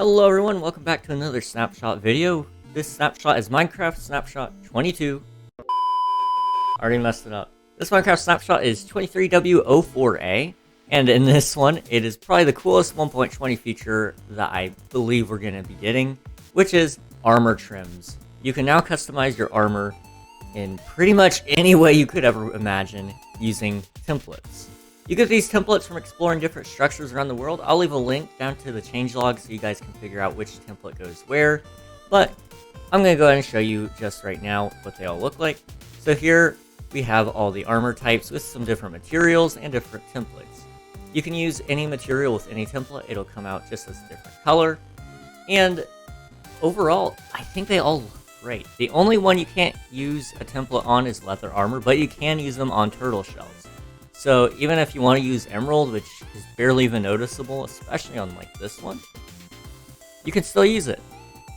Hello everyone, welcome back to another snapshot video. This snapshot is Minecraft Snapshot 22. Already messed it up. This Minecraft snapshot is 23W04A, and in this one, it is probably the coolest 1.20 feature that I believe we're going to be getting, which is armor trims. You can now customize your armor in pretty much any way you could ever imagine using templates. You get these templates from exploring different structures around the world. I'll leave a link down to the changelog so you guys can figure out which template goes where, but I'm going to go ahead and show you just right now what they all look like. So here we have all the armor types with some different materials and different templates. You can use any material with any template, it'll come out just as a different color, and overall, I think they all look great. The only one you can't use a template on is leather armor, but you can use them on turtle shells. So even if you want to use emerald, which is barely even noticeable, especially on like this one, you can still use it.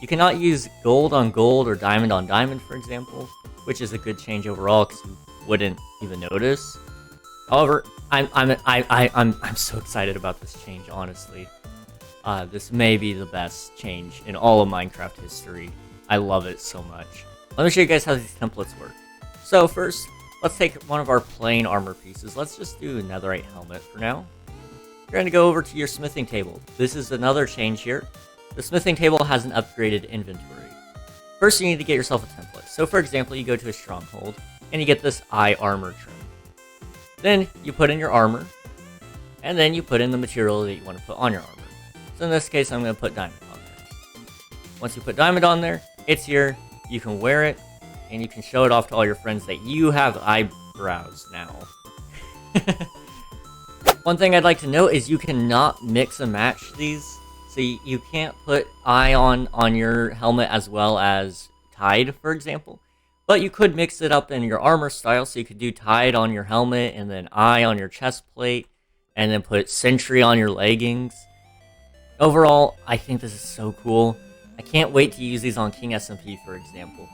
You cannot use gold on gold or diamond on diamond, for example, which is a good change overall because you wouldn't even notice. However, I'm so excited about this change, honestly. This may be the best change in all of Minecraft history. I love it so much. Let me show you guys how these templates work. So first, let's take one of our plain armor pieces. Let's just do a netherite helmet for now. You're going to go over to your smithing table. This is another change here. The smithing table has an upgraded inventory. First, you need to get yourself a template. So for example, you go to a stronghold, and you get this eye armor trim. Then you put in your armor, and then you put in the material that you want to put on your armor. So in this case, I'm going to put diamond on there. Once you put diamond on there, it's here. You can wear it, and you can show it off to all your friends that you have eyebrows now. One thing I'd like to note is you cannot mix and match these. So you can't put eye on your helmet as well as tide, for example. But you could mix it up in your armor style, so you could do tide on your helmet, and then eye on your chest plate, and then put sentry on your leggings. Overall, I think this is so cool. I can't wait to use these on King SMP, for example.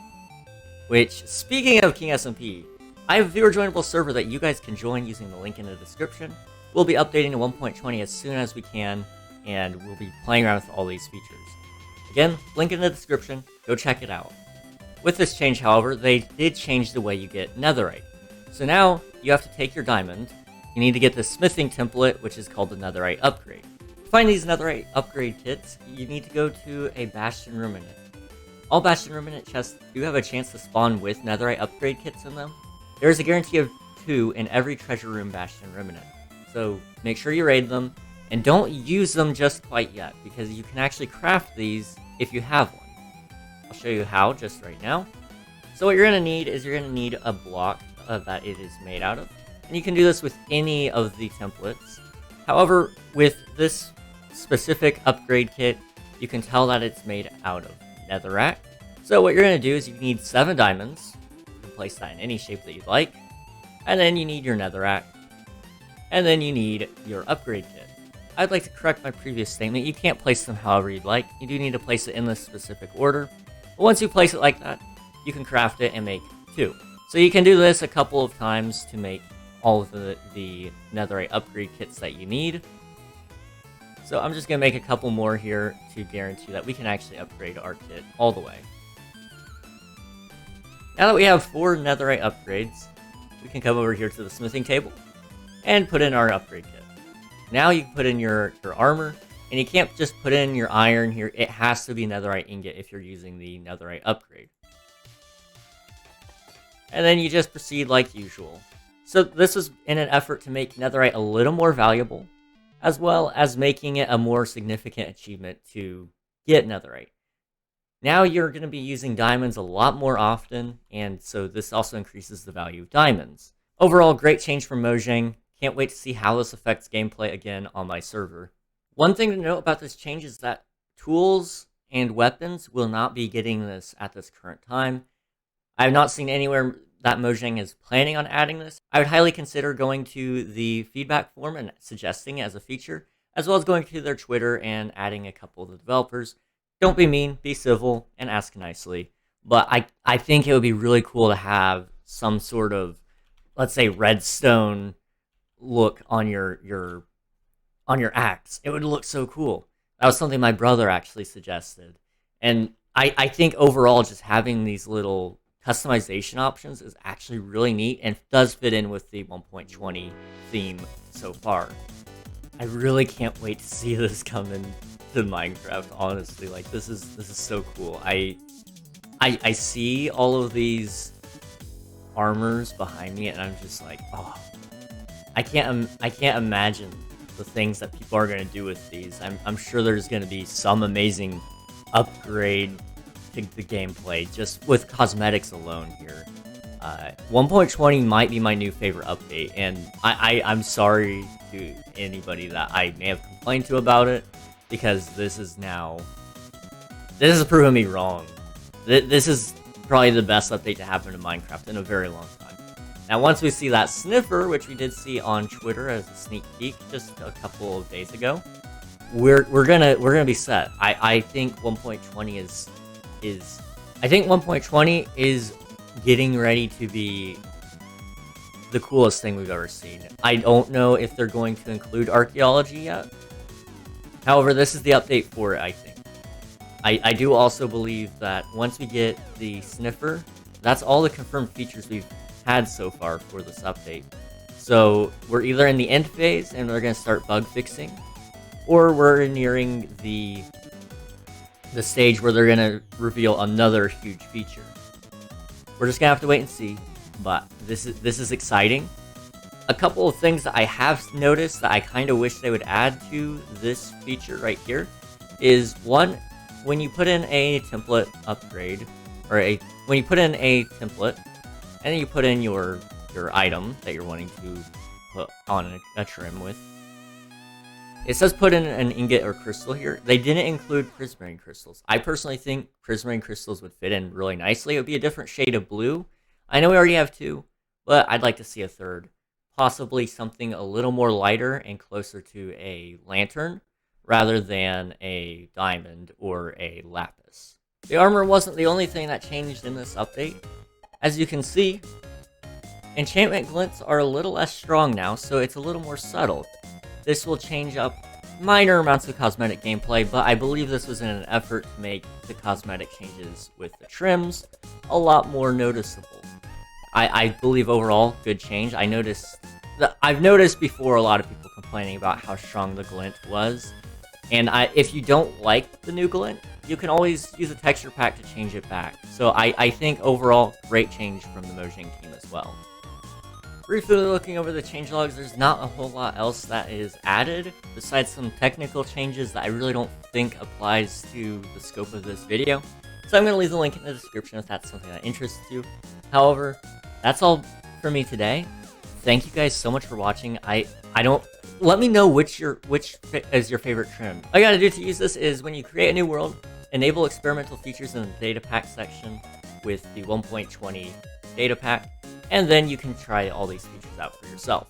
Which, speaking of King SMP, I have a viewer joinable server that you guys can join using the link in the description. We'll be updating to 1.20 as soon as we can, and we'll be playing around with all these features. Again, link in the description, go check it out. With this change, however, they did change the way you get netherite. So now, you have to take your diamond, you need to get the smithing template, which is called the netherite upgrade. To find these netherite upgrade kits, you need to go to a bastion ruminant. All bastion ruminant chests do have a chance to spawn with netherite upgrade kits in them. There is a guarantee of 2 in every treasure room bastion ruminant. So make sure you raid them, and don't use them just quite yet, because you can actually craft these if you have one. I'll show you how just right now. So what you're going to need is you're going to need a block that it is made out of. And you can do this with any of the templates. However, with this specific upgrade kit, you can tell that it's made out of netherrack. So what you're going to do is you need 7 diamonds. You can place that in any shape that you'd like. And then you need your netherrack. And then you need your upgrade kit. I'd like to correct my previous statement. You can't place them however you'd like. You do need to place it in this specific order. But once you place it like that, you can craft it and make 2. So you can do this a couple of times to make all of the netherite upgrade kits that you need. So I'm just going to make a couple more here to guarantee that we can actually upgrade our kit all the way. Now that we have 4 netherite upgrades, we can come over here to the smithing table and put in our upgrade kit. Now you can put in your armor, and you can't just put in your iron here. It has to be netherite ingot if you're using the netherite upgrade. And then you just proceed like usual. So this was in an effort to make netherite a little more valuable, as well as making it a more significant achievement to get netherite. Now you're going to be using diamonds a lot more often, and so this also increases the value of diamonds. Overall, great change from Mojang. Can't wait to see how this affects gameplay again on my server. One thing to note about this change is that tools and weapons will not be getting this at this current time. I have not seen anywhere that Mojang is planning on adding this. I would highly consider going to the feedback form and suggesting it as a feature, as well as going to their Twitter and adding a couple of the developers. Don't be mean, be civil, and ask nicely. But I think it would be really cool to have some sort of, let's say, redstone look on your axe. It would look so cool. That was something my brother actually suggested. And I think overall just having these little customization options is actually really neat and does fit in with the 1.20 theme so far. I really can't wait to see this come into Minecraft, honestly. Like, this is so cool. I see all of these armors behind me and I'm just like, oh, I can't imagine the things that people are going to do with these. I'm sure there's going to be some amazing upgrade to the gameplay just with cosmetics alone here. 1.20 might be my new favorite update, and I'm sorry to anybody that I may have complained to about it, because this is proving me wrong. This is probably the best update to happen to Minecraft in a very long time. Now, once we see that sniffer, which we did see on Twitter as a sneak peek just a couple of days ago, we're gonna be set. I think 1.20 is getting ready to be the coolest thing we've ever seen. I don't know if they're going to include archaeology yet. However, this is the update for it, I think. I do also believe that once we get the sniffer, that's all the confirmed features we've had so far for this update. So we're either in the end phase and we're going to start bug fixing, or we're nearing the stage where they're going to reveal another huge feature. We're just going to have to wait and see, but this is exciting. A couple of things that I have noticed that I kind of wish they would add to this feature right here is, one, when you put in a template upgrade, or when you put in a template, and then you put in your item that you're wanting to put on a trim with, it says put in an ingot or crystal here. They didn't include prismarine crystals. I personally think prismarine crystals would fit in really nicely. It would be a different shade of blue. I know we already have two, but I'd like to see a third. Possibly something a little more lighter and closer to a lantern, rather than a diamond or a lapis. The armor wasn't the only thing that changed in this update. As you can see, enchantment glints are a little less strong now, so it's a little more subtle. This will change up minor amounts of cosmetic gameplay, but I believe this was in an effort to make the cosmetic changes with the trims a lot more noticeable. I believe overall, good change. I've noticed before a lot of people complaining about how strong the glint was, and if you don't like the new glint, you can always use a texture pack to change it back. So I think overall, great change from the Mojang team as well. Briefly looking over the changelogs, there's not a whole lot else that is added, besides some technical changes that I really don't think applies to the scope of this video. So I'm going to leave the link in the description if that's something that interests you. However, that's all for me today. Thank you guys so much for watching. Let me know which is your favorite trim. All you gotta do to use this is, when you create a new world, enable experimental features in the data pack section with the 1.20 data pack, and then you can try all these features out for yourself.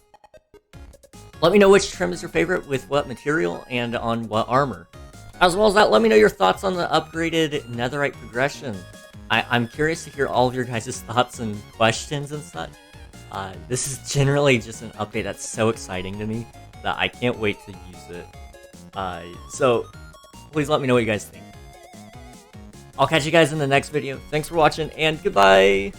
Let me know which trim is your favorite, with what material, and on what armor. As well as that, let me know your thoughts on the upgraded netherite progression. I'm curious to hear all of your guys' thoughts and questions and such. This is generally just an update that's so exciting to me that I can't wait to use it. So please let me know what you guys think. I'll catch you guys in the next video. Thanks for watching, and goodbye!